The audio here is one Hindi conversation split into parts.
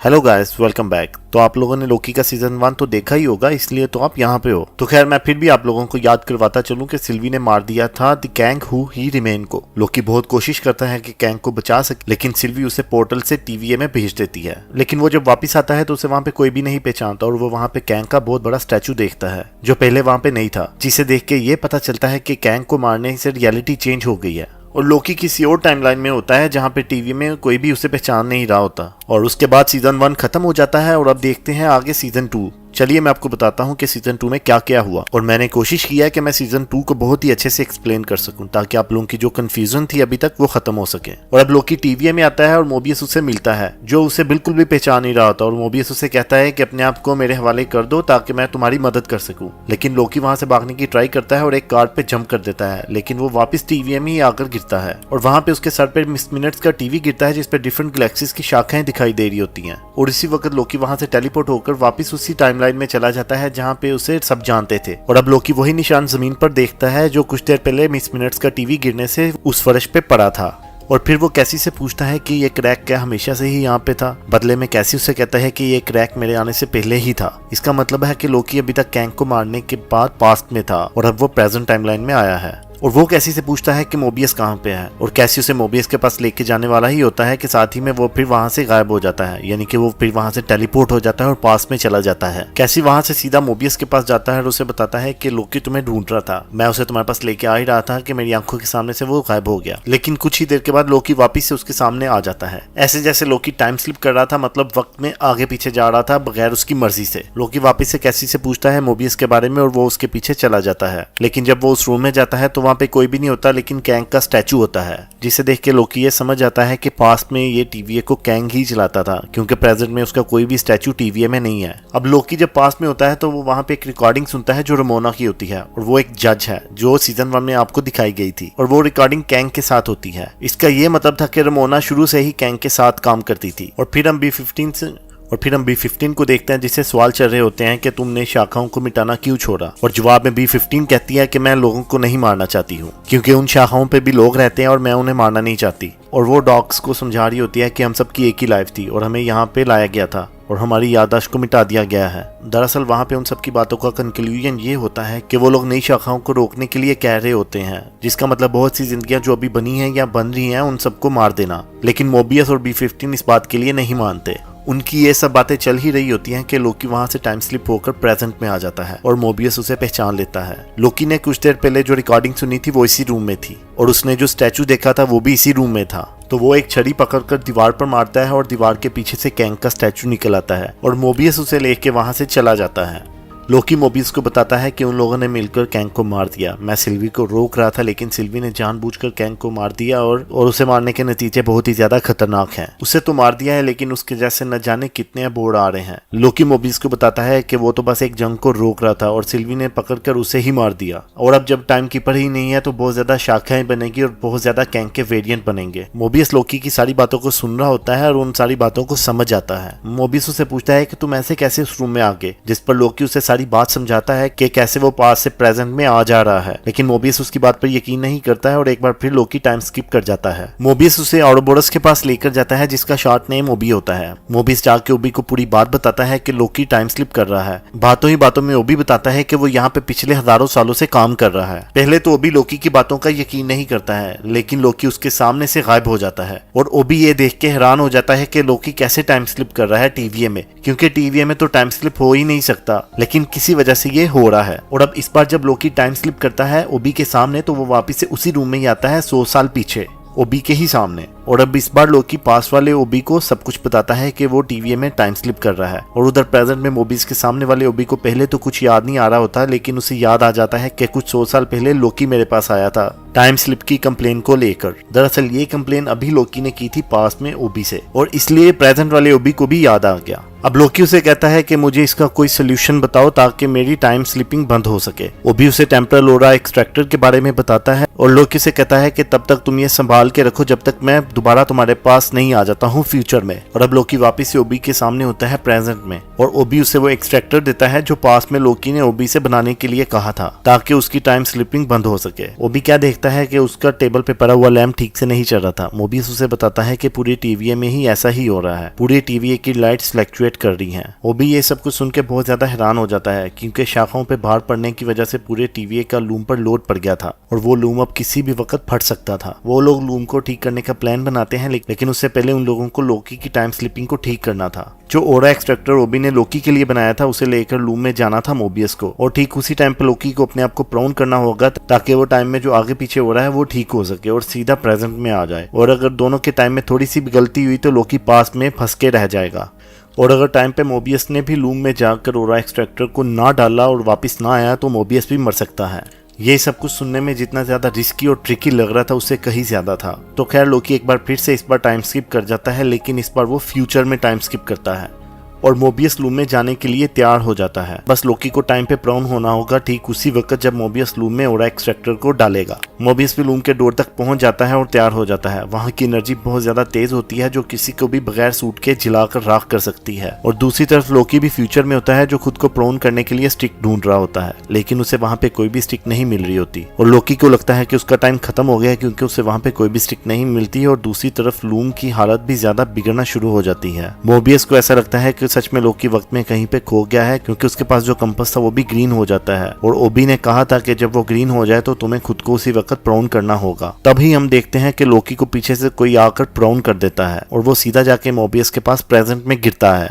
Hello guys, welcome back. तो आप लोगों ने लोकी का सीजन 1 तो देखा ही होगा, इसलिए तो आप यहाँ पे हो। तो खैर मैं फिर भी आप लोगों को याद करवाता चलूं कि सिल्वी ने मार दिया था the Kang who he remain को। लोकी बहुत कोशिश करता है कि कैंग को बचा सके, लेकिन सिल्वी उसे पोर्टल से टीवीए में भेज देती है। लेकिन वो जब वापस आता है तो उसे वहाँ पे कोई भी नहीं पहचानता और वो वहाँ पे कैंग का बहुत बड़ा स्टैचू देखता है जो पहले वहाँ पे नहीं था, जिसे देख के ये पता चलता है कि कैंग को मारने से रियलिटी चेंज हो गई है और लोकी किसी और टाइमलाइन में होता है जहाँ पे टीवी में कोई भी उसे पहचान नहीं रहा होता। और उसके बाद सीजन 1 खत्म हो जाता है और अब देखते हैं आगे सीजन 2। चलिए मैं आपको बताता हूँ कि सीजन 2 में क्या क्या हुआ, और मैंने कोशिश किया है कि मैं सीजन 2 को बहुत ही अच्छे से एक्सप्लेन कर सकूं ताकि आप लोगों की जो कंफ्यूजन थी अभी तक वो खत्म हो सके। और अब लोकी टीवीए में आता है और मोबियस उससे मिलता है जो उसे बिल्कुल भी पहचान नहीं रहा होता, और मोबियस उसे कहता है कि अपने आप को मेरे हवाले कर दो ताकि मैं तुम्हारी मदद कर सकूं। लेकिन लोकी वहां से भागने की ट्राई करता है और एक कार पे जंप कर देता है, लेकिन वो वापस टीवीए में ही आकर गिरता है और वहां पे उसके सर पे मिस मिनट्स का टीवी गिरता है जिसपे डिफरेंट गैलेक्सीज की शाखाएं दिखाई दे रही होती हैं। और इसी वक्त लोकी वहां से टेलीपोर्ट होकर वापस उसी टाइमलाइन में चला जाता है जहां पे उसे सब जानते थे। और अब लोकी वही निशान जमीन पर देखता है जो कुछ देर पहले मिस मिनट्स का टीवी गिरने से उस फर्श पे पड़ा था। और फिर वो कैसी से पूछता है कि ये क्रैक क्या हमेशा से ही यहाँ पे था। बदले में कैसी उसे कहता है कि ये क्रैक मेरे आने से पहले ही था। इसका मतलब है कि लोकी अभी तक कैंग को मारने के बाद पास्ट में था और अब वो प्रेजेंट टाइमलाइन में आया है। और वो कैसी से पूछता है कि मोबियस कहाँ पे है, और कैसी उसे मोबियस के पास लेके जाने वाला ही होता है कि साथ ही में वो फिर वहां से गायब हो जाता है, यानी कि वो फिर वहां से टेलीपोर्ट हो जाता है और पास में चला जाता है। कैसी वहां से सीधा मोबियस के पास जाता है और उसे बताता है कि लोकी तुम्हें ढूंढ रहा था, मैं उसे तुम्हारे पास लेके आ ही रहा था कि मेरी आंखों के सामने से वो गायब हो गया। लेकिन कुछ ही देर के बाद लोकी वापिस से उसके सामने आ जाता है, ऐसे जैसे लोकी टाइम स्लिप कर रहा था, मतलब वक्त में आगे पीछे जा रहा था बगैर उसकी मर्जी से। लोकी वापिस से कैसी से पूछता है मोबियस के बारे में और वो उसके पीछे चला जाता है। लेकिन जब वो उस रूम में जाता है तो वहां पे कोई भी नहीं होता, लेकिन कैंग का स्टैचू होता है, जिसे देख के लोकी ये समझ जाता है कि पास्ट में ये टीवीए को कैंग ही चलाता था, क्योंकि प्रेजेंट में उसका कोई भी स्टैचू टीवीए में नहीं है। अब लोकी जब पास्ट में होता है तो वो वहां पे एक रिकॉर्डिंग सुनता है जो रमोना की होती है, और वो एक जज है जो सीजन 1 में आपको दिखाई गई थी, और वो रिकॉर्डिंग कैंग के साथ होती है। इसका ये मतलब था कि रमोना शुरू से ही कैंग के साथ काम करती थी। और फिर हम B15 को देखते हैं, जिससे सवाल चल रहे होते हैं कि तुमने शाखाओं को मिटाना क्यों छोड़ा। और जवाब में B15 कहती है कि मैं लोगों को नहीं मारना चाहती हूँ, क्योंकि उन शाखाओं पे भी लोग रहते हैं और मैं उन्हें मारना नहीं चाहती। और वो डॉग्स को समझा रही होती है कि हम सबकी एक ही लाइफ थी और हमें यहाँ पे लाया गया था और हमारी याददाश्त को मिटा दिया गया है। दरअसल वहाँ पे उन सबकी बातों का कंक्लूजन ये होता है कि वो लोग नई शाखाओं को रोकने के लिए कह रहे होते हैं, जिसका मतलब बहुत सी जिंदगियां जो अभी बनी हैं या बन रही हैं उन सबको मार देना। लेकिन मोबियस और B15 इस बात के लिए नहीं मानते। उनकी ये सब बातें चल ही रही होती हैं कि लोकी वहां से टाइम स्लिप होकर प्रेजेंट में आ जाता है और मोबियस उसे पहचान लेता है। लोकी ने कुछ देर पहले जो रिकॉर्डिंग सुनी थी वो इसी रूम में थी, और उसने जो स्टैचू देखा था वो भी इसी रूम में था। तो वो एक छड़ी पकड़कर दीवार पर मारता है और दीवार के पीछे से कैंग का स्टैचू निकल आता है और मोबियस उसे लेके वहां से चला जाता है। लोकी मोबियस को बताता है कि उन लोगों ने मिलकर कैंग को मार दिया। मैं सिल्वी को रोक रहा था, लेकिन सिल्वी ने जानबूझकर कैंग को मार दिया और उसे मारने के नतीजे बहुत ही ज्यादा खतरनाक हैं। उसे तो मार दिया है, लेकिन उसके जैसे न जाने कितने अबोर्ड आ रहे हैं। लोकी मोबियस को बताता है कि वो तो बस एक जंग को रोक रहा था और सिल्वी ने पकड़कर उसे ही मार दिया, और अब जब टाइम कीपर ही नहीं है तो बहुत ज्यादा शाखाएं बनेगी और बहुत ज्यादा कैंग के वेरिएंट बनेंगे। मोबियस लोकी की सारी बातों को सुन रहा होता है और उन सारी बातों को समझ जाता है। मोबियस उसे पूछता है कि तुम ऐसे कैसे उस रूम में आ गए, जिस पर लोकी उसे सारी बात समझाता है कि कैसे वो पास से प्रेजेंट में आ जा रहा है। लेकिन मोबियस उसकी बात पर यकीन नहीं करता है और एक बार फिर लोकी टाइम स्किप कर जाता है। मोबियस उसे आउरोबोरस के पास लेकर जाता है, जिसका शॉर्ट नेम ओबी होता है। मोबियस जाके ओबी को पूरी बात बताता है कि लोकी टाइम स्लिप कर रहा है। बातों ही बातों में ओबी बताता है कि वो यहाँ पे पिछले हजारों सालों से काम कर रहा है। पहले तो ओबी लोकी की बातों का यकीन नहीं करता है, लेकिन लोकी उसके सामने से गायब हो जाता है और ओबी ये देख के हैरान हो जाता है कि लोकी कैसे टाइम स्लिप कर रहा है टीवीए में, क्योंकि टीवीए में तो टाइम स्लिप हो ही नहीं सकता, लेकिन किसी वजह से ये हो रहा है। और अब इस बार जब लोकी टाइम स्लिप करता है ओबी के सामने, तो वो वापस से उसी रूम में ही आता है 100 साल पीछे, ओबी के ही सामने। और अब इस बार लोकी पास वाले ओबी को सब कुछ बताता है कि वो टीवीए में टाइम स्लिप कर रहा है, और उधर प्रेजेंट में मोबियस के सामने वाले ओबी को पहले तो कुछ याद नहीं आ रहा होता, लेकिन उसे याद आ जाता है कि कुछ 100 साल पहले लोकी मेरे पास आया था टाइम स्लिप की कंप्लेन को लेकर। दरअसल ये कंप्लेन अभी लोकी ने की थी पास में ओबी से, और इसलिए प्रेजेंट वाले ओबी को भी याद आ गया। अब लोकी उसे कहता है कि मुझे इसका कोई सोल्यूशन बताओ ताकि मेरी टाइम स्लिपिंग बंद हो सके। ओबी उसे टेम्परल ओरा एक्सट्रैक्टर के बारे में बताता है और लोकी से कहता है कि तब तक तुम ये संभाल के रखो जब तक मैं दोबारा तुम्हारे पास नहीं आ जाता हूँ फ्यूचर में। और अब लोकी वापस से ओबी के सामने होता है प्रेजेंट में, और ओबी उसे वो एक्सट्रैक्टर देता है जो पास में लोकी ने ओबी से बनाने के लिए कहा था ताकि उसकी टाइम स्लिपिंग बंद हो सके। ओबी क्या देखता है कि उसका टेबल पे पड़ा हुआ लैम्प ठीक से नहीं चल रहा था। मोबियस उसे बताता है कि पूरी टीवीए में ही ऐसा ही हो रहा है, पूरी टीवीए की लाइट्स फ्लक्चुएट कर रही हैं। ओबी ये सब कुछ सुन के बहुत ज्यादा हैरान हो जाता है क्योंकि शाखाओं पे भार पड़ने की वजह से पूरे टीवीए का लूम पर लोड पड़ गया था और वो लूम अब किसी भी वक्त फट सकता था। वो लोग लूम को ठीक करने का प्लान बनाते हैं लेकिन उससे पहले उन लोगों को लोकी की टाइम स्लिपिंग को ठीक करना था। जो ओरा एक्सट्रैक्टर ओबी ने लोकी के लिए बनाया था उसे लेकर लूम में जाना था मोबियस को, और ठीक उसी टाइम पे लोकी को अपने आप को प्राउन करना होगा ताकि वो टाइम में जो आगे पीछे हो रहा है वो ठीक हो सके और सीधा प्रेजेंट में आ जाए। और अगर दोनों के टाइम में थोड़ी सी भी गलती हुई तो लोकी पास में फंस के रह जाएगा। और अगर टाइम पे मोबियस ने भी लूम में जाकर ओरा एक्सट्रैक्टर को ना डाला और वापस ना आया तो मोबियस भी मर सकता है। ये सब कुछ सुनने में जितना ज्यादा रिस्की और ट्रिकी लग रहा था उससे कहीं ज्यादा था। तो खैर लोकी एक बार फिर से इस बार टाइम स्किप कर जाता है, लेकिन इस बार वो फ्यूचर में टाइम स्किप करता है और मोबियस लूम में जाने के लिए तैयार हो जाता है। बस लोकी को टाइम पे प्राउन होना होगा ठीक उसी वक्त जब मोबियस लूम में ओरा एक्सट्रैक्टर को डालेगा। मोबियस भी लूम के डोर तक पहुंच जाता है और तैयार हो जाता है। वहां की एनर्जी बहुत ज्यादा तेज होती है जो किसी को भी बगैर सूट के जलाकर राख कर सकती है। और दूसरी तरफ लोकी भी फ्यूचर में होता है जो खुद को प्राउन करने के लिए स्टिक ढूंढ रहा होता है, लेकिन उसे वहां पे कोई भी स्टिक नहीं मिल रही होती और लोकी को लगता है कि उसका टाइम खत्म हो गया है क्योंकि उसे वहां पे कोई भी स्टिक नहीं मिलती। और दूसरी तरफ लूम की हालत भी ज्यादा बिगड़ना शुरू हो जाती है। मोबियस को ऐसा लगता है कि सच में लोकी वक्त में कहीं पे खो गया है क्योंकि उसके पास जो कंपास था वो भी ग्रीन हो जाता है और ओबी ने कहा था कि जब वो ग्रीन हो जाए तो तुम्हें खुद को उसी वक्त प्राउन करना होगा। तभी हम देखते हैं कि लोकी को पीछे से कोई आकर प्राउन कर देता है और वो सीधा जाके मोबियस के पास प्रेजेंट में गिरता है।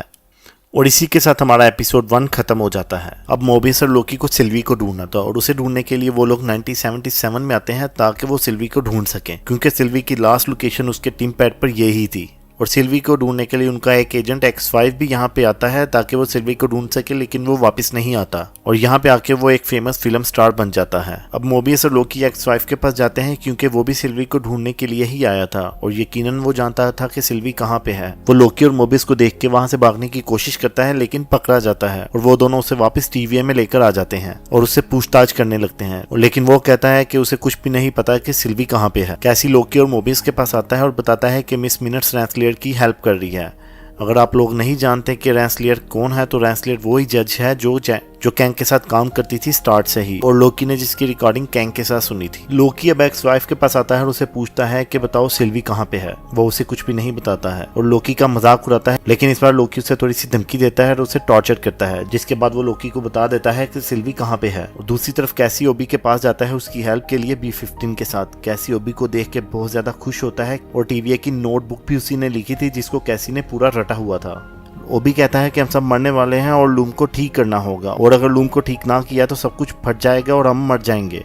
और इसी के साथ हमारा एपिसोड 1 खत्म हो जाता है। अब मोबियस और लोकी को सिल्वी को ढूंढना था और उसे ढूंढने के लिए वो लोग 1977 में आते हैं ताकि वो सिल्वी को ढूंढ सकें क्योंकि सिल्वी की लास्ट लोकेशन उसके टीम पैड पर यही थी। और सिल्वी को ढूंढने के लिए उनका एक एजेंट X5 भी यहाँ पे आता है ताकि वो सिल्वी को ढूंढ सके, लेकिन वो वापस नहीं आता और यहाँ पे आके वो एक फेमस फिल्म स्टार बन जाता है। अब मोबियस और लोकी X5 के पास जाते हैं क्योंकि वो भी सिल्वी को ढूंढने के लिए ही आया था और यकीनन वो जानता था कि सिल्वी कहाँ पे है। वो लोकी और मोबियस को देख के वहां से भागने की कोशिश करता है लेकिन पकड़ा जाता है और वो दोनों उसे वापस टीवीए में लेकर आ जाते हैं और उससे पूछताछ करने लगते हैं, लेकिन वो कहता है कि उसे कुछ भी नहीं पता कि सिल्वी कहाँ पे है। कैसी लोकी और मोबियस के पास आता है और बताता है कि मिस मिनट्स रेंसलियर की हेल्प कर रही है। अगर आप लोग नहीं जानते कि रेंसलियर कौन है तो रेंसलियर वो ही जज है जो कैंग के साथ काम करती थी स्टार्ट से ही और लोकी ने जिसकी रिकॉर्डिंग कैंग के साथ सुनी थी। लोकी अब X5 के पास आता है और उसे पूछता है कि बताओ सिल्वी कहाँ पे है। वो उसे कुछ भी नहीं बताता है और लोकी का मजाक उड़ाता है, लेकिन इस बार लोकी उसे थोड़ी सी धमकी देता है और उसे टॉर्चर करता है, जिसके बाद वो लोकी को बता देता है कि सिल्वी कहाँ पे है। और दूसरी तरफ कैसी ओबी के पास जाता है उसकी हेल्प के लिए B-15 के साथ। कैसी ओबी को देख के बहुत ज्यादा खुश होता है और टीवीए की नोटबुक भी उसी ने लिखी थी जिसको कैसी ने पूरा रटा हुआ था। ओबी कहता है कि हम सब मरने वाले हैं और लूम को ठीक करना होगा और अगर लूम को ठीक ना किया तो सब कुछ फट जाएगा और हम मर जाएंगे।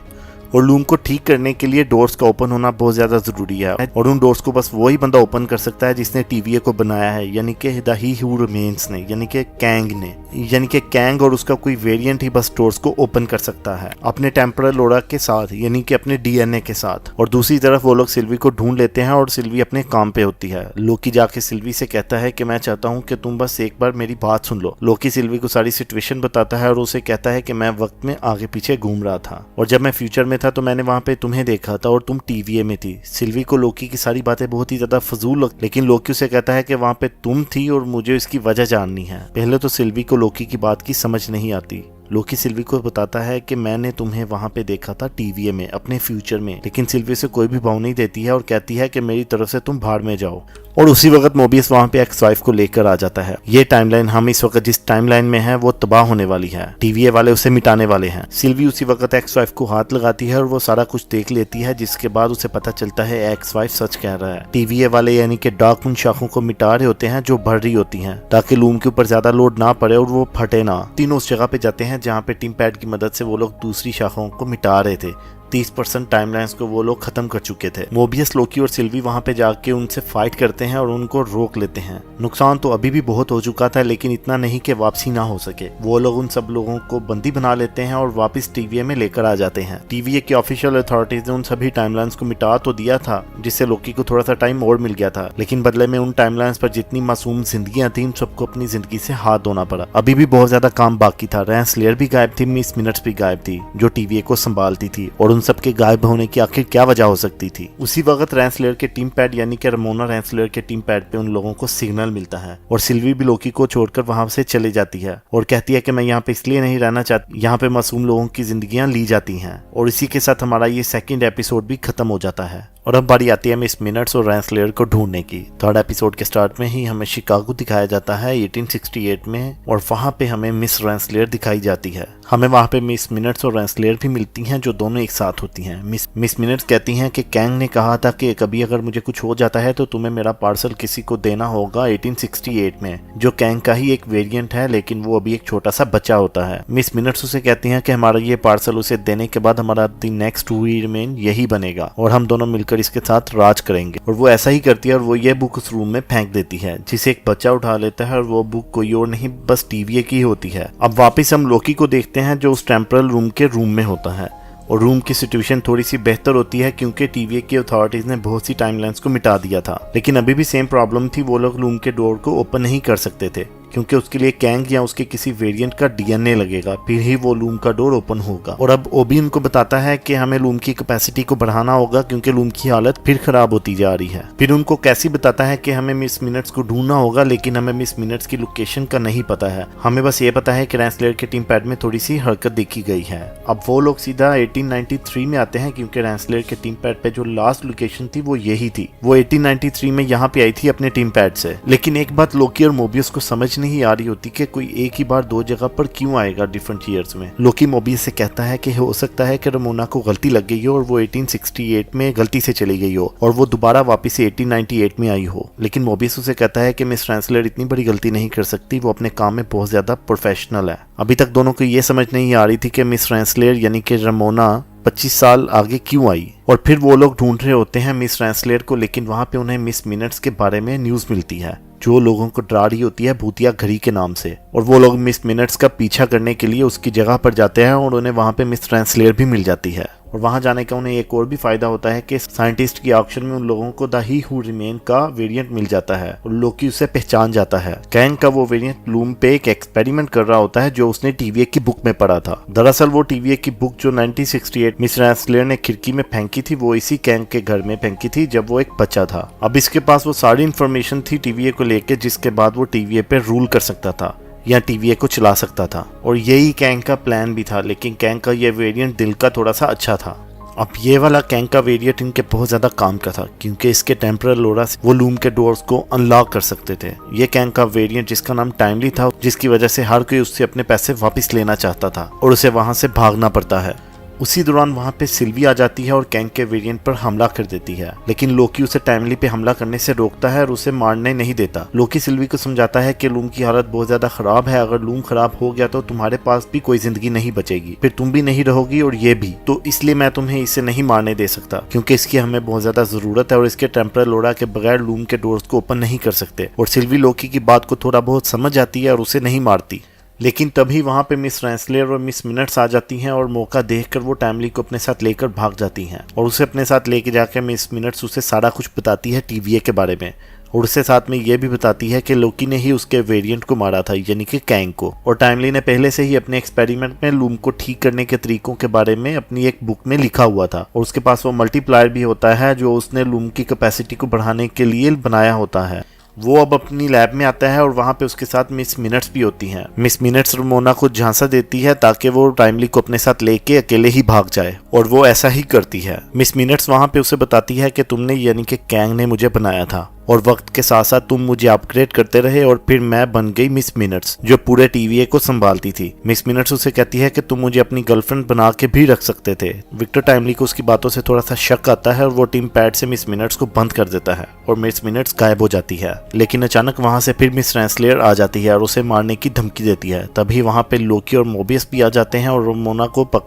और लूम को ठीक करने के लिए डोर्स का ओपन होना बहुत ज्यादा जरूरी है और उन डोर्स को बस वही बंदा ओपन कर सकता है जिसने टीवीए को बनाया है, यानी कि द ही हू रिमेन्स ने, यानी कि कैंग ने, यानी कि कैंग और उसका कोई वेरिएंट ही बस डोर्स को ओपन कर सकता है अपने टेम्परल ओरा के साथ, यानी कि अपने डीएनए के साथ। और दूसरी तरफ वो लोग सिल्वी को ढूंढ लेते हैं और सिल्वी अपने काम पे होती है। लोकी जाके सिल्वी से कहता है कि मैं चाहता हूँ कि तुम बस एक बार मेरी बात सुन लो। लोकी सिल्वी को सारी सिचुएशन बताता है और उसे कहता है कि मैं वक्त में आगे पीछे घूम रहा था और जब मैं फ्यूचर में था तो मैंने वहां पे तुम्हें देखा था और तुम टीवीए में थी। सिल्वी को लोकी की सारी बातें बहुत ही ज्यादा फजूल लगती, लेकिन लोकी उसे कहता है कि वहां पे तुम थी और मुझे इसकी वजह जाननी है। पहले तो सिल्वी को लोकी की बात की समझ नहीं आती। लोकी सिल्वी को बताता है कि मैंने तुम्हें वहां पे देखा था टीवीए में अपने फ्यूचर में, लेकिन सिल्वी से कोई भी भाव नहीं देती है और कहती है कि मेरी तरफ से तुम भाड़ में जाओ। और उसी वक्त मोबियस वहां पे X5 को लेकर आ जाता है। ये टाइमलाइन हम इस वक्त जिस टाइमलाइन में है वो तबाह होने वाली है, टीवीए वाले उसे मिटाने वाले हैं। सिल्वी उसी वक्त X5 को हाथ लगाती है और वो सारा कुछ देख लेती है, जिसके बाद उसे पता चलता है X5 सच कह रहा है। टीवीए वाले यानी कि डार्क उन शाखों को मिटा रहे होते हैं जो बढ़ रही होती हैं ताकि लूम के ऊपर ज्यादा लोड ना पड़े और वो फटे ना। तीनों उस जगह पे जाते हैं जहाँ पे टीम पैड की मदद से वो लोग दूसरी शाखाओं को मिटा रहे थे। 30% टाइमलाइंस को वो लोग खत्म कर चुके थे। मोबियस, लोकी और सिल्वी वहां पे जाके उनसे फाइट करते हैं और उनको रोक लेते हैं। नुकसान तो अभी भी बहुत हो चुका था, लेकिन इतना नहीं कि वापसी ना हो सके। वो लोग उन सब लोगों को बंदी बना लेते हैं और वापस टीवीए में लेकर आ जाते हैं। टीवीए की ऑफिशियल अथॉरिटीज ने उन सभी टाइमलाइंस को मिटा तो दिया था, जिससे लोकी को थोड़ा सा टाइम और मिल गया था, लेकिन बदले में उन टाइमलाइंस पर जितनी मासूम जिंदगियां थी, उन सबको अपनी जिंदगी से हाथ धोना पड़ा। अभी भी बहुत ज्यादा काम बाकी था। रेंसलेयर भी गायब थी, मिस मिनट्स भी गायब थी जो टीवीए को संभालती थी, और उन सबके गायब होने की आखिर क्या वजह हो सकती थी। उसी वक्त रेंसलर के टीम पैड यानी कि रमोना रेंसलर के टीम पैड पे उन लोगों को सिग्नल मिलता है और सिल्वी भी लोकी को छोड़कर वहां से चली जाती है और कहती है कि मैं यहाँ पे इसलिए नहीं रहना चाहती, यहाँ पे मासूम लोगों की जिंदगियां ली जाती हैं। और इसी के साथ हमारा ये सेकंड एपिसोड भी खत्म हो जाता है। और अब बारी आती है मिस मिनट्स और रेंसलर को ढूंढने की। थर्ड एपिसोड के स्टार्ट में ही हमें शिकागो दिखाया जाता है 1868 में और वहां पे हमें मिस रेंसलर दिखाई जाती है। हमें वहां पे मिस मिनट्स और रेंसलर भी मिलती हैं जो दोनों एक साथ होती हैं। मिस मिनट्स कहती हैं कि कैंग ने कहा था कि कभी अगर मुझे कुछ हो जाता है तो तुम्हें मेरा पार्सल किसी को देना होगा 1868 में, जो कैंग का ही एक वेरिएंट है लेकिन वो अभी एक छोटा सा बच्चा होता है। मिस मिनट्स उसे कहती हैं कि हमारा ये पार्सल उसे देने के बाद हमारा द नेक्स्ट वी रिमेन यही बनेगा और हम दोनों मिलकर इसके साथ राज करेंगे। और वो ऐसा ही करती है और वो ये बुक उस रूम में फेंक देती है जिसे एक बच्चा उठा लेता है और वो बुक कोई और नहीं बस टीवीए की होती है। अब वापस हम लोकी को देखते हैं जो उस टेम्परल रूम के रूम में होता है और रूम की सिचुएशन थोड़ी सी बेहतर होती है क्योंकि टीवीए की अथॉरिटीज ने बहुत सी टाइमलाइंस को मिटा दिया था, लेकिन अभी भी सेम प्रॉब्लम थी, वो लोग रूम के डोर को ओपन नहीं कर सकते थे क्योंकि उसके लिए कैंग या उसके किसी वेरिएंट का डीएनए लगेगा, फिर ही वो रूम का डोर ओपन होगा। और अब ओबी उनको बताता है कि हमें रूम की कैपेसिटी को बढ़ाना होगा क्योंकि रूम की हालत फिर खराब होती जा रही है। फिर उनको कैसी बताता है कि हमें मिस मिनट्स को ढूंढना होगा लेकिन हमें मिस मिनट्स की लोकेशन का नहीं पता है, हमें बस ये पता है कि रेंसलर के टीम पैड में थोड़ी सी हरकत देखी गई है। अब वो लोग सीधा 1893 में आते हैं क्योंकि रेंसलर के टीम पैड पे जो लास्ट लोकेशन थी वो यही थी। वो 1893 में यहाँ पे आई थी अपने टीम पैड से। लेकिन एक बात लोकी और मोबियस को समझ नहीं आ रही होती कि कोई एक ही बार दो जगह पर क्यों आएगा डिफरेंट ईयर्स में। लोकी मोबियस से कहता है कि हो सकता है कि रमोना को गलती लग गई हो और वो 1868 में गलती से चली गई हो और वो दोबारा वापस 1898 में आई हो। लेकिन मोबियस उसे कहता है कि मिस रेंसलर इतनी बड़ी गलती नहीं कर सकती, वो अपने काम में बहुत ज्यादा प्रोफेशनल है। अभी तक दोनों को ये समझ नहीं आ रही थी कि मिस रेंसलर यानी कि रमोना 25 साल आगे क्यों आई। और फिर वो लोग ढूंढ रहे होते हैं मिस रेंसलर को, लेकिन वहां पे उन्हें मिस मिनट्स के बारे में न्यूज मिलती है जो लोगों को डरा रही होती है भूतिया घड़ी के नाम से। और वो लोग मिस मिनट्स का पीछा करने के लिए उसकी जगह पर जाते हैं और उन्हें वहां पे मिस रेंसलर भी मिल जाती है। और वहां जाने का उन्हें एक और भी फायदा होता है कि साइंटिस्ट की ऑक्शन में उन लोगों को द ही हू रिमेन का वेरिएंट मिल जाता है और लोकी उसे पहचान जाता है। कैंग का वो वेरिएंट लूम पे एक एक्सपेरिमेंट कर रहा होता है जो उसने टीवीए की बुक में पढ़ा था। दरअसल वो टीवीए की बुक जो 1968 मिस रेंसलर ने खिड़की में फेंकी थी वो इसी कैंग के घर में फेंकी थी जब वो एक बच्चा था। अब इसके पास वो सारी इन्फॉर्मेशन थी टीवीए को लेके जिसके बाद वो टीवीए पे रूल कर सकता था या टीवीए को चला सकता था। और यही कैंग का प्लान भी था, लेकिन कैंग का ये वेरिएंट दिल का थोड़ा सा अच्छा था। अब ये वाला कैंग का वेरिएंट इनके बहुत ज्यादा काम का था क्योंकि इसके टेम्परल लोरा से वो लूम के डोर्स को अनलॉक कर सकते थे। ये कैंग का वेरिएंट जिसका नाम टाइमली था, जिसकी वजह से हर कोई उससे अपने पैसे वापस लेना चाहता था और उसे वहां से भागना पड़ता है। उसी दौरान वहां पे सिल्वी आ जाती है और कैंग के वेरिएंट पर हमला कर देती है, लेकिन लोकी उसे टाइमली पे हमला करने से रोकता है और उसे मारने नहीं देता। लोकी सिल्वी को समझाता है कि लूम की हालत बहुत ज्यादा खराब है, अगर लूम खराब हो गया तो तुम्हारे पास भी कोई जिंदगी नहीं बचेगी, फिर तुम भी नहीं रहोगी और ये भी, तो इसलिए मैं तुम्हें इसे नहीं मारने दे सकता क्योंकि इसकी हमें बहुत ज्यादा जरूरत है और इसके टेम्परल लोरा के बगैर लूम के डोर्स को ओपन नहीं कर सकते। और सिल्वी लोकी की बात को थोड़ा बहुत समझ जाती है और उसे नहीं मारती। लेकिन तभी वहां पे मिस रेंसलर और मिस मिनट्स आ जाती हैं और मौका देखकर वो टाइमली को अपने साथ लेकर भाग जाती हैं और उसे अपने साथ लेके जाकर मिस मिनट्स उसे सारा कुछ बताती है टीवीए के बारे में और उससे साथ में ये भी बताती है कि लोकी ने ही उसके वेरिएंट को मारा था यानी कि कैंग को। और टाइमली ने पहले से ही अपने एक्सपेरिमेंट में लूम को ठीक करने के तरीकों के बारे में अपनी एक बुक में लिखा हुआ था और उसके पास वो मल्टीप्लायर भी होता है जो उसने लूम की कैपेसिटी को बढ़ाने के लिए बनाया होता है। वो अब अपनी लैब में आता है और वहां पे उसके साथ मिस मिनट्स भी होती हैं। मिस मिनट्स रमोना को झांसा देती है ताकि वो टाइमली को अपने साथ लेके अकेले ही भाग जाए और वो ऐसा ही करती है। मिस मिनट्स वहां पे उसे बताती है कि तुमने यानी कि कैंग ने मुझे बनाया था और वक्त के साथ साथ तुम मुझे अपग्रेड करते रहे और फिर मैं बन गई मिस मिनट्स जो पूरे टीवीए को संभालती थी। मिस मिनट्स उसे कहती है कि तुम मुझे अपनी गर्लफ्रेंड बना के भी रख सकते थे। विक्टर टाइमली को उसकी बातों से थोड़ा सा शक आता है और वो टीम पैड से मिस मिनट्स को बंद कर देता है और मिस मिनट्स गायब हो जाती है। लेकिन अचानक वहां से फिर मिस रेंसलर आ जाती है और उसे मारने की धमकी देती है। तभी वहां पे लोकी और मोबियस भी आ जाते हैं और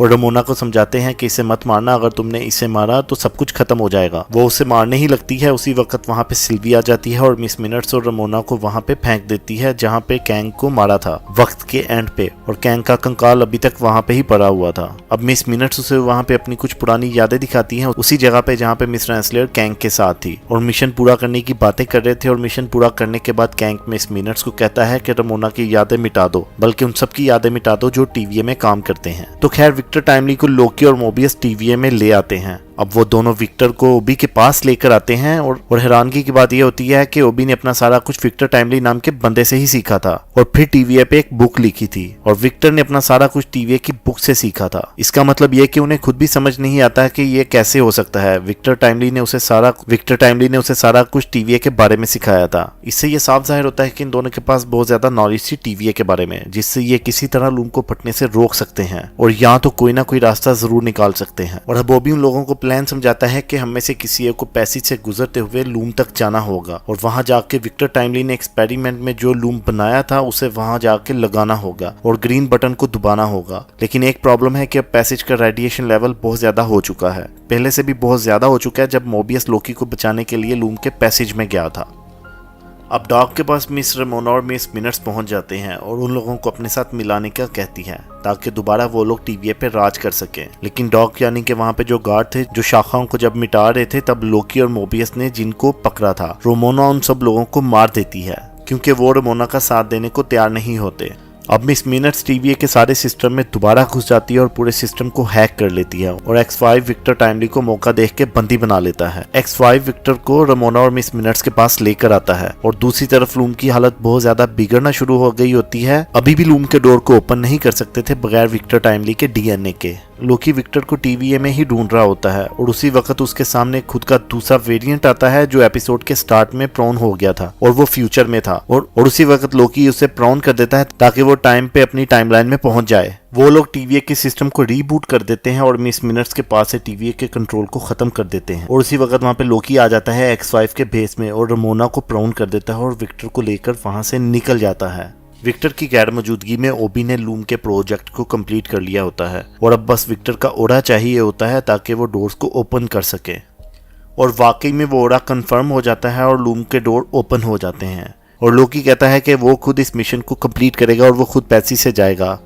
रमोना को समझाते हैं कि इसे मत मारना, अगर तुमने इसे मारा तो सब कुछ खत्म हो जाएगा। वो उसे मारने ही लगती है। उसी वक्त वहां पे सिल्वी सिल्वी आ जाती है और मिस मिनट्स और रमोना को वहाँ पे फेंक देती है जहाँ पे कैंग को मारा था वक्त के एंड पे, और कैंग का कंकाल अभी तक वहाँ पे ही पड़ा हुआ था। अब मिस मिनट्स उसे वहाँ पे अपनी कुछ पुरानी यादें दिखाती हैं उसी जगह पे जहाँ पे मिस रेंसलर कैंग के साथ थी और मिशन पूरा करने की बातें कर रहे थे। और मिशन पूरा करने के बाद कैंग मिस मिनट्स को कहता है कि रमोना की यादें मिटा दो, बल्कि उन सब की यादें मिटा दो जो टीवीए में काम करते हैं। तो खैर विक्टर टाइमली को लोकी और मोबियस टीवीए में ले आते हैं। अब वो दोनों विक्टर को ओबी के पास लेकर आते हैं और हैरानगी की बात यह होती है कि ओबी ने अपना सारा कुछ विक्टर टाइमली नाम के बंदे से ही सीखा था और फिर टीवीए पे एक बुक लिखी थी और विक्टर ने अपना सारा कुछ टीवीए की बुक से सीखा था। इसका मतलब यह कि उन्हें खुद भी समझ नहीं आता कि ये कैसे हो सकता है। विक्टर टाइमली ने उसे सारा कुछ टीवीए के बारे में सिखाया था। इससे ये साफ जाहिर होता है कि इन दोनों के पास बहुत ज्यादा नॉलेज थी टीवीए के बारे में, जिससे ये किसी तरह लूम को फटने से रोक सकते हैं और यहाँ तो कोई ना कोई रास्ता जरूर निकाल सकते हैं। और अब ओबी उन लोगों को प्लान समझाता है कि हम में से किसी एक को पैसेज से गुजरते हुए लूम तक जाना होगा और वहां जाके विक्टर टाइमली ने एक्सपेरिमेंट में जो लूम बनाया था उसे वहां जाके लगाना होगा और ग्रीन बटन को दबाना होगा। लेकिन एक प्रॉब्लम है कि अब पैसेज का रेडिएशन लेवल बहुत ज्यादा हो चुका है, पहले से भी बहुत ज्यादा हो चुका है जब मोबियस लोकी को बचाने के लिए लूम के पैसेज में गया था। अब डॉग के पास मिस रमोना और मिस मिनट्स पहुंच जाते हैं और उन लोगों को अपने साथ मिलाने का कहती है ताकि दोबारा वो लोग टीवीए पे राज कर सकें। लेकिन डॉग यानी कि वहाँ पे जो गार्ड थे जो शाखाओं को जब मिटा रहे थे तब लोकी और मोबियस ने जिनको पकड़ा था रमोना उन सब लोगों को मार देती है क्योंकि वो रमोना का साथ देने को तैयार नहीं होते। अब मिस मिनट्स टीवीए के सारे सिस्टम में दोबारा घुस जाती है और पूरे सिस्टम को हैक कर लेती है और X5 विक्टर टाइमली को मौका देख के बंदी बना लेता है। X5 विक्टर को रमोना और मिस मिनट्स के पास लेकर आता है और दूसरी तरफ लूम की हालत बहुत ज्यादा बिगड़ना शुरू हो गई होती है। अभी भी लूम के डोर को ओपन नहीं कर सकते थे बगैर विक्टर टाइमली के डीएनए के। लोकी विक्टर को टीवीए में ही ढूंढ रहा होता है और उसी वक्त उसके सामने खुद का दूसरा वेरिएंट आता है जो एपिसोड के स्टार्ट में प्रॉन हो गया था और वो फ्यूचर में था और उसी वक्त लोकी उसे प्रॉन कर देता है ताकि वो टाइम पे अपनी टाइमलाइन में पहुंच जाए। वो लोग टीवीए के सिस्टम को रीबूट कर देते हैं और मिस मिनट्स के पास से टीवीए के कंट्रोल को खत्म कर देते हैं और उसी वक्त वहाँ पे लोकी आ जाता है X5 के बेस में और रमोना को प्रॉन कर देता है और विक्टर को लेकर वहां से निकल जाता है। विक्टर की गैर मौजूदगी में ओबी ने लूम के प्रोजेक्ट को कंप्लीट कर लिया होता है और अब बस विक्टर का ओरा चाहिए होता है ताकि वो डोर्स को ओपन कर सके और वाकई में वो ओरा कंफर्म हो जाता है और लूम के डोर ओपन हो जाते हैं और लोकी कहता है कि वो खुद इस मिशन को कंप्लीट करेगा और वो खुद पैसे से जाएगा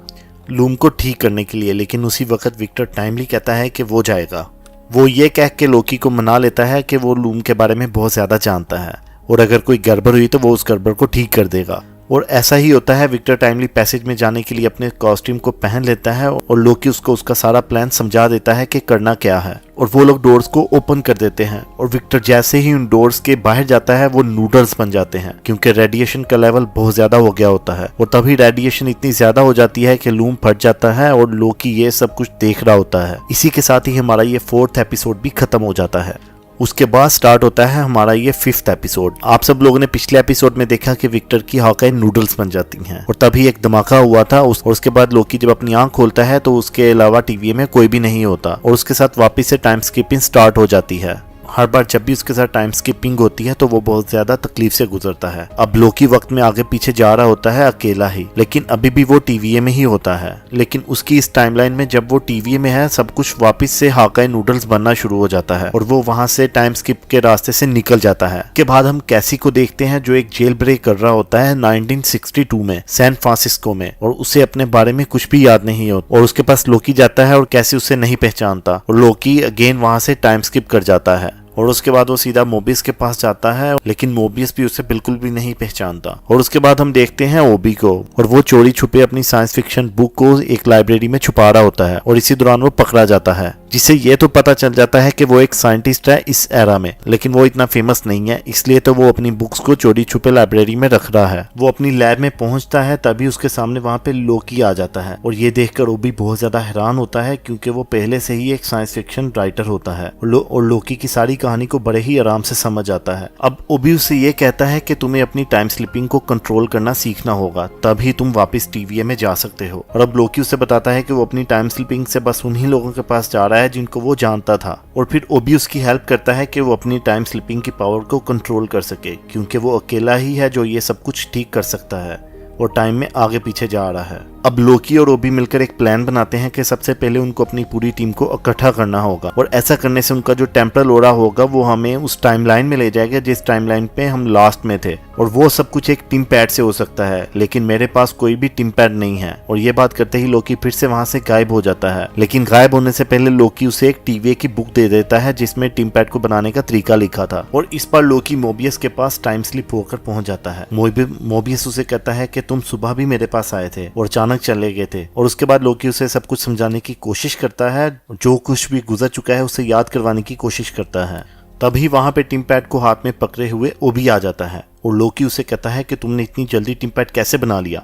लूम को ठीक करने के लिए। लेकिन उसी वक्त विक्टर टाइमली कहता है कि वो जाएगा। वो ये कह के लोकी को मना लेता है कि वो लूम के बारे में बहुत ज्यादा जानता है और अगर कोई गड़बड़ हुई तो वो उस गड़बड़ को ठीक कर देगा। और ऐसा ही होता है। विक्टर टाइमली पैसेज में जाने के लिए अपने कॉस्ट्यूम को पहन लेता है और लोकी उसको उसका सारा प्लान समझा देता है कि करना क्या है और वो लोग डोर्स को ओपन कर देते हैं और विक्टर जैसे ही उन डोर्स के बाहर जाता है वो नूडल्स बन जाते हैं क्योंकि रेडिएशन का लेवल बहुत ज्यादा हो गया होता है और तभी रेडिएशन इतनी ज्यादा हो जाती है कि लूम फट जाता है और लोकी ये सब कुछ देख रहा होता है। इसी के साथ ही हमारा ये 4th एपिसोड भी खत्म हो जाता है। उसके बाद स्टार्ट होता है हमारा ये 5th एपिसोड। आप सब लोगों ने पिछले एपिसोड में देखा कि विक्टर की हॉकाई नूडल्स बन जाती हैं और तभी एक धमाका हुआ था और उसके बाद लोकी जब अपनी आंख खोलता है तो उसके अलावा टीवी में कोई भी नहीं होता और उसके साथ वापस से टाइम स्किपिंग स्टार्ट हो जाती है। हर बार जब भी उसके साथ टाइम स्किपिंग होती है तो वो बहुत ज्यादा तकलीफ से गुजरता है। अब लोकी वक्त में आगे पीछे जा रहा होता है अकेला ही, लेकिन अभी भी वो टीवीए में ही होता है। लेकिन उसकी इस टाइमलाइन में जब वो टीवीए में है सब कुछ वापस से हाकाई नूडल्स बनना शुरू हो जाता है और वो वहां से टाइम स्किप के रास्ते से निकल जाता है। के बाद हम कैसी को देखते हैं जो एक जेल ब्रेक कर रहा होता है 1962 में सैन फ्रांसिस्को में और उसे अपने बारे में कुछ भी याद नहीं होता और उसके पास लोकी जाता है और कैसी उसे नहीं पहचानता और लोकी अगेन वहां से टाइम स्किप कर जाता है और उसके बाद वो सीधा मोबियस के पास जाता है लेकिन मोबियस भी उसे बिल्कुल भी नहीं पहचानता। और उसके बाद हम देखते हैं ओबी को और वो चोरी छुपे अपनी साइंस फिक्शन बुक को एक लाइब्रेरी में छुपा रहा होता है और इसी दौरान वो पकड़ा जाता है जिससे ये तो पता चल जाता है कि वो एक साइंटिस्ट है इस एरा में, लेकिन वो इतना फेमस नहीं है इसलिए तो वो अपनी बुक्स को चोरी छुपे लाइब्रेरी में रख रहा है। वो अपनी लैब में पहुंचता है तभी उसके सामने वहां पे लोकी आ जाता है और ये देखकर ओबी बहुत ज्यादा हैरान होता है क्योंकि वो पहले से ही एक साइंस फिक्शन राइटर होता है और लोकी की सारी कहानी को बड़े ही आराम से समझ आता है। अब ओबी उससे ये कहता है कि तुम्हें अपनी टाइम स्लिपिंग को कंट्रोल करना सीखना होगा तभी तुम वापस टीवीए में जा सकते हो। और अब लोकी उसे बताता है कि वो अपनी टाइम स्लिपिंग से बस उन्हीं लोगों के पास जा रहा है जिनको वो जानता था और फिर ओबी उसकी हेल्प करता है कि वो अपनी टाइम स्लिपिंग की पावर को कंट्रोल कर सके क्योंकि वो अकेला ही है जो ये सब कुछ ठीक कर सकता है। और टाइम में आगे पीछे जा रहा है। अब लोकी और ओबी मिलकर एक प्लान बनाते हैं कि सबसे पहले उनको अपनी पूरी टीम को इकट्ठा करना होगा और ऐसा करने से उनका जो टेम्परल ओरा होगा वो हमें उस टाइमलाइन में ले जाएगा जिस टाइमलाइन पे हम लास्ट में थे, और वो सब कुछ एक टीम पैड से हो सकता है, लेकिन मेरे पास कोई भी टीम पैड नहीं है। और ये बात करते ही लोकी फिर से वहां से गायब हो जाता है, लेकिन गायब होने से पहले लोकी उसे एक टीवीए की बुक दे देता है जिसमें टीम पैड को बनाने का तरीका लिखा था। और इस पर लोकी मोबियस के पास टाइम स्लिप होकर पहुंच जाता है। मोबियस उसे कहता है कि तुम सुबह भी मेरे पास आए थे और अचानक चले गए थे, और उसके बाद लोकी उसे सब कुछ समझाने की कोशिश करता है, जो कुछ भी गुजर चुका है उसे याद करवाने की कोशिश करता है। तभी वहां पे टीम पैड को हाथ में पकड़े हुए ओबी आ जाता है और लोकी उसे कहता है कि तुमने इतनी जल्दी टीम पैड कैसे बना लिया।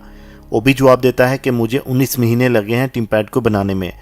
ओबी जवाब देता है कि मुझे 19 महीने लगे हैं टीम पैड को बनाने में।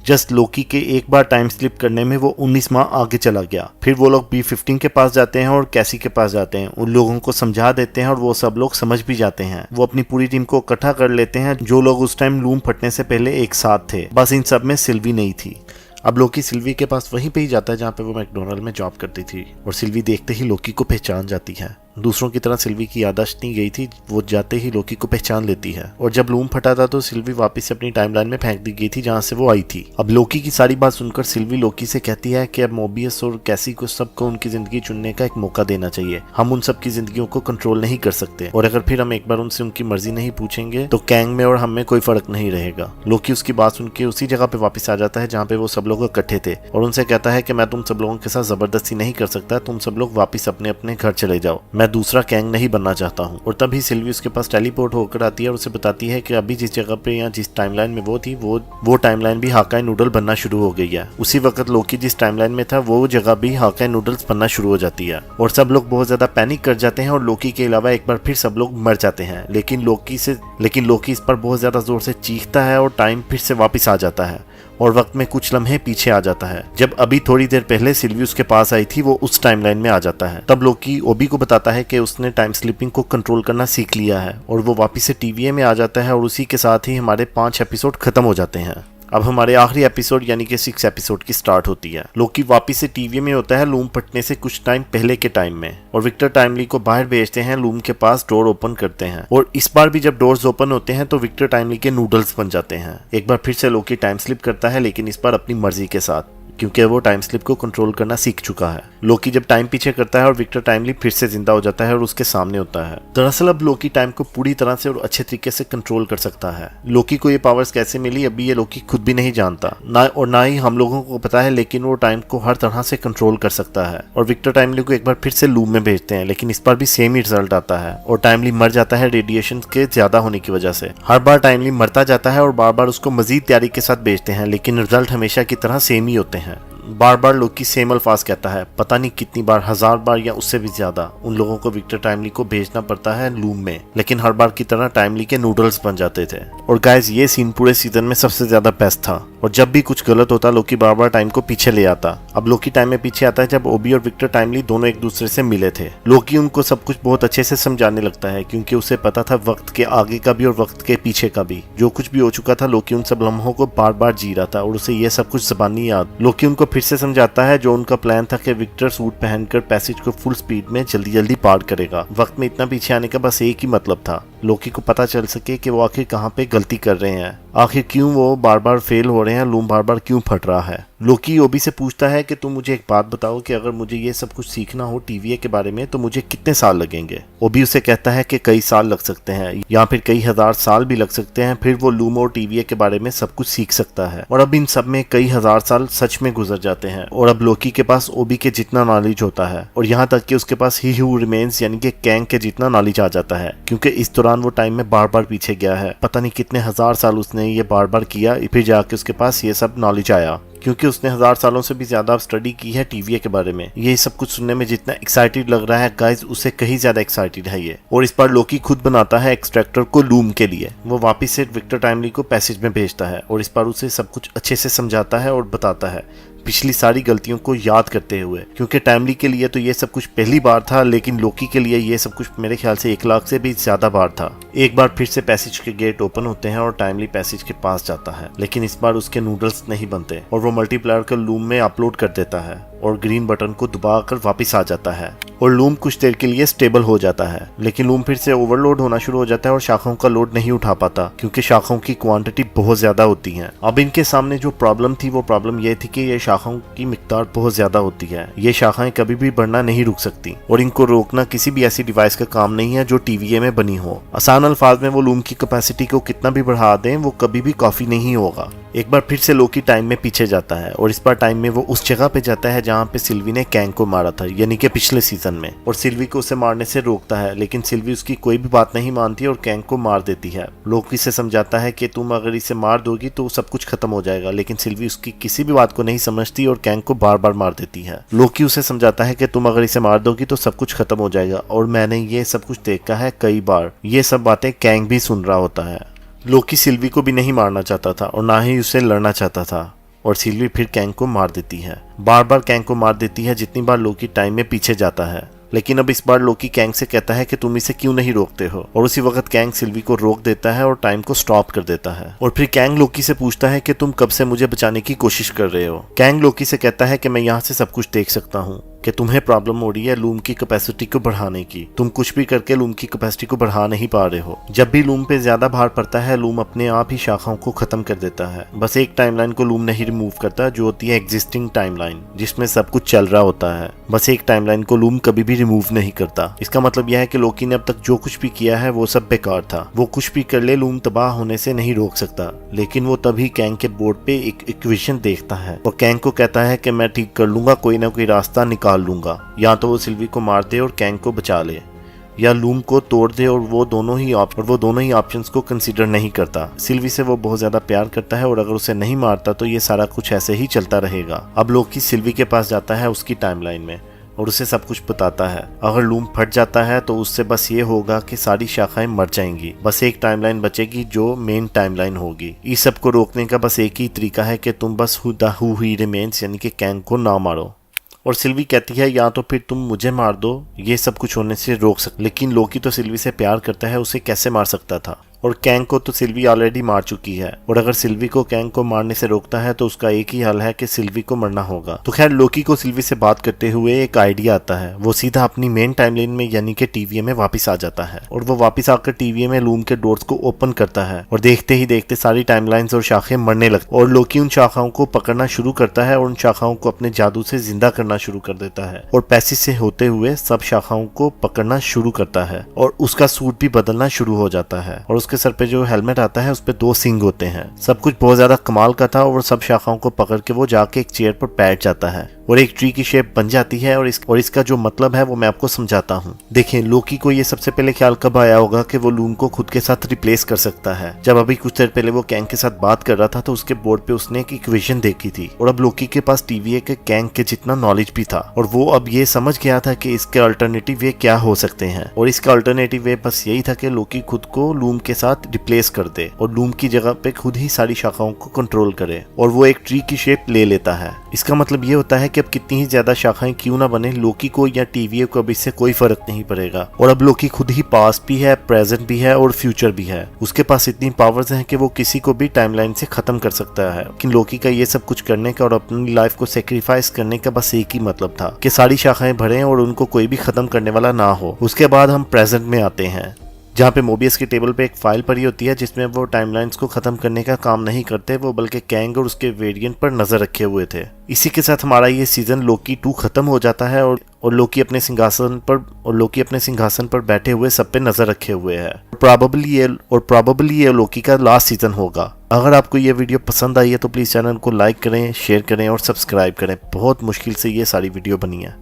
जस्ट लोकी के एक बार टाइम स्लिप करने में वो 19 माह आगे चला गया। फिर वो लोग B-15 के पास जाते हैं और कैसी के पास जाते हैं, उन लोगों को समझा देते हैं और वो सब लोग समझ भी जाते हैं। वो अपनी पूरी टीम को इकट्ठा कर लेते हैं जो लोग उस टाइम लूम फटने से पहले एक साथ थे, बस इन सब में सिल्वी नहीं थी। अब लोकी सिल्वी के पास वहीं पे ही जाता है जहाँ पे वो मैकडोनल्ड में जॉब करती थी, और सिल्वी देखते ही लोकी को पहचान जाती है। दूसरों की तरह सिल्वी की याददाश्त नहीं गई थी, वो जाते ही लोकी को पहचान लेती है। और जब लूम फटा था तो सिल्वी वापस से अपनी टाइमलाइन में फेंक दी गई थी जहाँ से वो आई थी। अब लोकी की सारी बात सुनकर सिल्वी लोकी से कहती है कि अब मोबियस और कैसी को सबको उनकी जिंदगी चुनने का एक मौका देना चाहिए। हम उन सबकी जिंदगियों को कंट्रोल नहीं कर सकते, और अगर फिर हम एक बार उनसे उनकी मर्जी नहीं पूछेंगे तो कैंग में और हम में कोई फर्क नहीं रहेगा। लोकी उसकी बात सुन के उसी जगह पे वापस आ जाता है जहाँ पे वो सब लोग इकट्ठे थे, और उनसे कहता है कि मैं तुम सब लोगों के साथ जबरदस्ती नहीं कर सकता, तुम सब लोग वापस अपने अपने घर चले जाओ, मैं दूसरा कैंग नहीं बनना चाहता हूँ। और तभी सिल्वी उसके पास टेलीपोर्ट होकर आती है और उसे बताती है कि अभी जिस जगह पे या जिस टाइमलाइन में वो थी वो टाइमलाइन भी हाकाई नूडल बनना शुरू हो गई है। उसी वक्त लोकी जिस टाइमलाइन में था वो जगह भी हाकाई नूडल्स बनना शुरू हो जाती है, और सब लोग बहुत ज्यादा पैनिक कर जाते हैं, और लोकी के अलावा एक बार फिर सब लोग मर जाते हैं। लेकिन लोकी इस पर बहुत ज्यादा जोर से चीखता है और टाइम फिर से वापस आ जाता है, और वक्त में कुछ लम्हे पीछे आ जाता है। जब अभी थोड़ी देर पहले सिल्वी उसके पास आई थी वो उस टाइमलाइन में आ जाता है। तब लोकी ओबी को बताता है कि उसने टाइम स्लिपिंग को कंट्रोल करना सीख लिया है, और वो वापस से टीवीए में आ जाता है, और उसी के साथ ही हमारे 5 एपिसोड खत्म हो जाते हैं। अब हमारे आखिरी एपिसोड यानी कि 6 एपिसोड की स्टार्ट होती है। लोकी वापस से टीवी में होता है लूम फटने से कुछ टाइम पहले के टाइम में, और विक्टर टाइमली को बाहर भेजते हैं, लूम के पास डोर ओपन करते हैं, और इस बार भी जब डोर्स ओपन होते हैं तो विक्टर टाइमली के नूडल्स बन जाते हैं। एक बार फिर से लोकी टाइम स्लिप करता है, लेकिन इस बार अपनी मर्जी के साथ, क्योंकि वो टाइम स्लिप को कंट्रोल करना सीख चुका है। लोकी जब टाइम पीछे करता है और विक्टर टाइमली फिर से जिंदा हो जाता है और उसके सामने होता है। दरअसल अब लोकी टाइम को पूरी तरह से और अच्छे तरीके से कंट्रोल कर सकता है। लोकी को ये पावर्स कैसे मिली अभी ये लोकी खुद भी नहीं जानता, ना ही हम लोगों को पता है, लेकिन वो टाइम को हर तरह से कंट्रोल कर सकता है। और विक्टर टाइमली को एक बार फिर से लूप में भेजते हैं, लेकिन इस बार भी सेम ही रिजल्ट आता है, और टाइमली मर जाता है रेडिएशन के ज्यादा होने की वजह से। हर बार टाइमली मरता जाता है और बार बार उसको मजीद तैयारी के साथ भेजते हैं, लेकिन रिजल्ट हमेशा की तरह सेम ही होते हैं। बार बार लोकी सेम अल्फाज कहता है, पता नहीं कितनी बार, 1000 बार या उससे भी ज्यादा उन लोगों को विक्टर टाइमली को भेजना पड़ता है लूम में, लेकिन हर बार की तरह टाइमली के नूडल्स बन जाते थे। और गाइस ये सीन पूरे सीजन में सबसे ज्यादा बेस्ट था, और जब भी कुछ गलत होता लोकी बार बार टाइम को पीछे ले आता। अब लोकी टाइम में पीछे आता है जब ओबी और विक्टर टाइमली दोनों एक दूसरे से मिले थे। लोकी उनको सब कुछ बहुत अच्छे से समझाने लगता है, क्योंकि उसे पता था वक्त के आगे का भी और वक्त के पीछे का भी, जो कुछ भी हो चुका था लोकी उन सब लम्हों को बार बार जी रहा था, और उसे ये सब कुछ ज़बानी याद। लोकी उनको फिर से समझाता है जो उनका प्लान था कि विक्टर सूट पहनकर पैसेज को फुल स्पीड में जल्दी जल्दी पार करेगा। वक्त में इतना पीछे आने का बस एक ही मतलब था, लोकी को पता चल सके कि वो आखिर कहाँ पे गलती कर रहे हैं, आखिर क्यों वो बार बार फेल हो रहे हैं, लूम बार बार क्यों फट रहा है। लोकी ओबी से पूछता है कि तुम मुझे एक बात बताओ कि अगर मुझे ये सब कुछ सीखना हो टीवीए के बारे में तो मुझे कितने साल लगेंगे। ओबी उसे कहता है कि कई साल लग सकते हैं, या फिर कई हजार साल भी लग सकते हैं, फिर वो लूम और टीवीए के बारे में सब कुछ सीख सकता है। और अब इन सब में कई हजार साल सच में गुजर जाते हैं, और अब लोकी के पास ओबी के जितना नॉलेज होता है, और यहाँ तक कि उसके पास ही हू रिमेन्स यानी कि कैंग के जितना नॉलेज आ जाता है, क्योंकि इस दौरान वो टाइम में बार बार पीछे गया है। पता नहीं कितने हजार साल उसने ये बार बार किया, फिर जाके उसके पास ये सब नॉलेज आया, क्योंकि उसने 1000 सालों से भी ज्यादा स्टडी की है टीवीए के बारे में। ये सब कुछ सुनने में जितना एक्साइटेड लग रहा है गाइस, उससे कहीं ज्यादा एक्साइटेड है ये। और इस बार लोकी खुद बनाता है एक्सट्रैक्टर को लूम के लिए। वो वापस से विक्टर टाइमली को पैसेज में भेजता है, और इस बार उसे सब कुछ अच्छे से समझाता है और बताता है, पिछली सारी गलतियों को याद करते हुए, क्योंकि टाइमली के लिए तो ये सब कुछ पहली बार था, लेकिन लोकी के लिए ये सब कुछ मेरे ख्याल से 1 लाख से भी ज्यादा बार था। एक बार फिर से पैसेज के गेट ओपन होते हैं और टाइमली पैसेज के पास जाता है, लेकिन इस बार उसके नूडल्स नहीं बनते, और वो मल्टीप्लायर को लूम में अपलोड कर देता है। और ग्रीन बटन को दबाकर वापस आ जाता है और लूम कुछ देर के लिए स्टेबल हो जाता है। लेकिन लूम फिर से ओवरलोड होना शुरू हो जाता है और शाखाओं का लोड नहीं उठा पाता क्योंकि शाखाओं की क्वांटिटी बहुत ज्यादा होती है। अब इनके सामने जो प्रॉब्लम थी वो प्रॉब्लम ये थी कि ये शाखाओं की मिकदार बहुत ज्यादा होती है। ये शाखाएं कभी भी बढ़ना नहीं रुक सकती और इनको रोकना किसी भी ऐसी डिवाइस का काम नहीं है जो टीवीए में बनी हो। आसान अल्फाज में वो लूम की कैपेसिटी को कितना भी बढ़ा दें वो कभी भी काफी नहीं होगा। एक बार फिर से लोकी टाइम में पीछे जाता है और इस बार टाइम में वो उस जगह पे जाता है जहाँ पे सिल्वी ने कैंग को मारा था, यानी कि पिछले सीजन में, और सिल्वी को उसे मारने से रोकता है। लेकिन सिल्वी उसकी कोई भी बात नहीं मानती और कैंग को मार देती है। लोकी से समझाता है कि तुम अगर इसे मार दोगी तो सब कुछ खत्म हो जाएगा, लेकिन सिल्वी उसकी किसी भी बात को नहीं समझती और कैंग को बार बार मार देती है। लोकी उसे समझाता है कि तुम अगर इसे मार दोगी तो सब कुछ खत्म हो जाएगा और मैंने ये सब कुछ देखा है कई बार। ये सब बातें कैंग भी सुन रहा होता है। लोकी सिल्वी को भी नहीं मारना चाहता था और ना ही उसे लड़ना चाहता था और सिल्वी फिर कैंग को मार देती है। बार बार कैंग को मार देती है जितनी बार लोकी टाइम में पीछे जाता है। लेकिन अब इस बार लोकी कैंग से कहता है कि तुम इसे क्यों नहीं रोकते हो, और उसी वक्त कैंग सिल्वी को रोक देता है और टाइम को स्टॉप कर देता है। और फिर कैंग लोकी से पूछता है कि तुम कब से मुझे बचाने की कोशिश कर रहे हो। कैंग लोकी से कहता है कि मैं यहाँ से सब कुछ देख सकता हूँ कि तुम्हें प्रॉब्लम हो रही है लूम की कैपेसिटी को बढ़ाने की। तुम कुछ भी करके लूम की कैपेसिटी को बढ़ा नहीं पा रहे हो। जब भी लूम पे ज्यादा भार पड़ता है लूम अपने आप ही शाखाओं को खत्म कर देता है। बस एक टाइमलाइन को लूम नहीं रिमूव करता जो होती है एग्जिस्टिंग टाइमलाइन, जिसमें सब कुछ चल रहा होता है। बस एक टाइमलाइन को लूम कभी भी रिमूव नहीं करता। इसका मतलब यह है कि लोकी ने अब तक जो कुछ भी किया है वो सब बेकार था। वो कुछ भी कर ले लूम तबाह होने से नहीं रोक सकता। लेकिन वो तभी कैंग के बोर्ड पे एक इक्वेशन देखता है और कैंग को कहता है कि मैं ठीक कर लूंगा, कोई ना कोई रास्ता निकाल लूंगा। या तो वो सिल्वी को मार दे और कैंग को बचा ले, या लूम को तोड़ दे, और वो दोनों ही ऑप्शंस को कंसीडर नहीं करता। सिल्वी से वो बहुत ज्यादा प्यार करता है और अगर उसे नहीं मारता तो ये सारा कुछ ऐसे ही चलता रहेगा। अब लोकी सिल्वी के पास जाता है उसकी टाइमलाइन में और उसे सब कुछ बताता है। अगर लूम फट जाता है तो उससे बस ये होगा कि सारी शाखाएं मर जाएंगी। बस एक टाइमलाइन बचेगी जो मेन टाइमलाइन होगी। इस सब को रोकने का बस एक ही तरीका है कि तुम बस हु ही रिमेन्स यानी कि कैंग को ना मारो। और सिल्वी कहती है या तो फिर तुम मुझे मार दो, ये सब कुछ होने से रोक सकते। लेकिन लोकी तो सिल्वी से प्यार करता है, उसे कैसे मार सकता था। और कैंग को तो सिल्वी ऑलरेडी मार चुकी है और अगर सिल्वी को कैंग को मारने से रोकता है तो उसका एक ही हल है कि सिल्वी को मरना होगा। तो खैर लोकी को सिल्वी से बात करते हुए एक आइडिया आता है। वो सीधा अपनी मेन टाइमलाइन में यानी कि टीवीए में वापस आ जाता है और वो वापस आकर टीवीए में लूम के डोर्स को ओपन करता है और देखते ही देखते सारी टाइमलाइंस और शाखाएं मरने लगती और लोकी उन शाखाओं को पकड़ना शुरू करता है और उन शाखाओं को अपने जादू से जिंदा करना शुरू कर देता है और पैसे से होते हुए सब शाखाओं को पकड़ना शुरू करता है और उसका सूट भी बदलना शुरू हो जाता है और उसके सर पे जो हेलमेट आता है उस पे 2 सींग होते हैं। सब कुछ बहुत ज्यादा कमाल का था और सब शाखाओं को पकड़ के वो जाके एक चेयर पर बैठ जाता है और एक ट्री की शेप बन जाती है और इसका जो मतलब है वो मैं आपको समझाता हूँ। देखें लोकी को ये सबसे पहले ख्याल कब आया होगा कि वो लूम को खुद के साथ रिप्लेस कर सकता है। जब अभी कुछ देर पहले वो कैंग के साथ बात कर रहा था तो उसके बोर्ड पे उसने एक इक्वेशन देखी थी और अब लोकी के पास टीवीए के कैंग के जितना नॉलेज भी था और वो अब ये समझ गया था कि इसके अल्टरनेटिव वे क्या हो सकते हैं और इसका अल्टरनेटिव वे बस यही था कि लोकी खुद को लूम के साथ रिप्लेस कर दे और लूम की जगह पे खुद ही सारी शाखाओं को कंट्रोल करे और वो एक ट्री की शेप ले लेता है। इसका मतलब ये होता है कि अब कितनी ही ज्यादा शाखाएं क्यों ना बने लोकी को या टीवीए को अब इससे कोई फर्क नहीं पड़ेगा और अब लोकी खुद ही पास्ट भी है, प्रेजेंट भी है और फ्यूचर भी है। उसके पास इतनी पावर्स हैं कि वो किसी को भी टाइमलाइन से खत्म कर सकता है। लेकिन लोकी का ये सब कुछ करने का और अपनी लाइफ को सेक्रीफाइस करने का बस एक ही मतलब था कि सारी शाखाएं भरें और उनको कोई भी खत्म करने वाला ना हो। उसके बाद हम प्रेजेंट में आते हैं जहाँ पे मोबियस की टेबल पे एक फाइल पड़ी होती है जिसमें वो टाइमलाइंस को खत्म करने का काम नहीं करते, वो बल्कि कैंग और उसके वेरिएंट पर नजर रखे हुए थे। इसी के साथ हमारा ये सीजन लोकी 2 खत्म हो जाता है और लोकी अपने सिंहासन पर बैठे हुए सब पे नजर रखे हुए है। प्रॉबेबली ये लोकी का लास्ट सीजन होगा। अगर आपको ये वीडियो पसंद आई है तो प्लीज चैनल को लाइक करें, शेयर करें और सब्सक्राइब करें। बहुत मुश्किल से ये सारी वीडियो बनी है।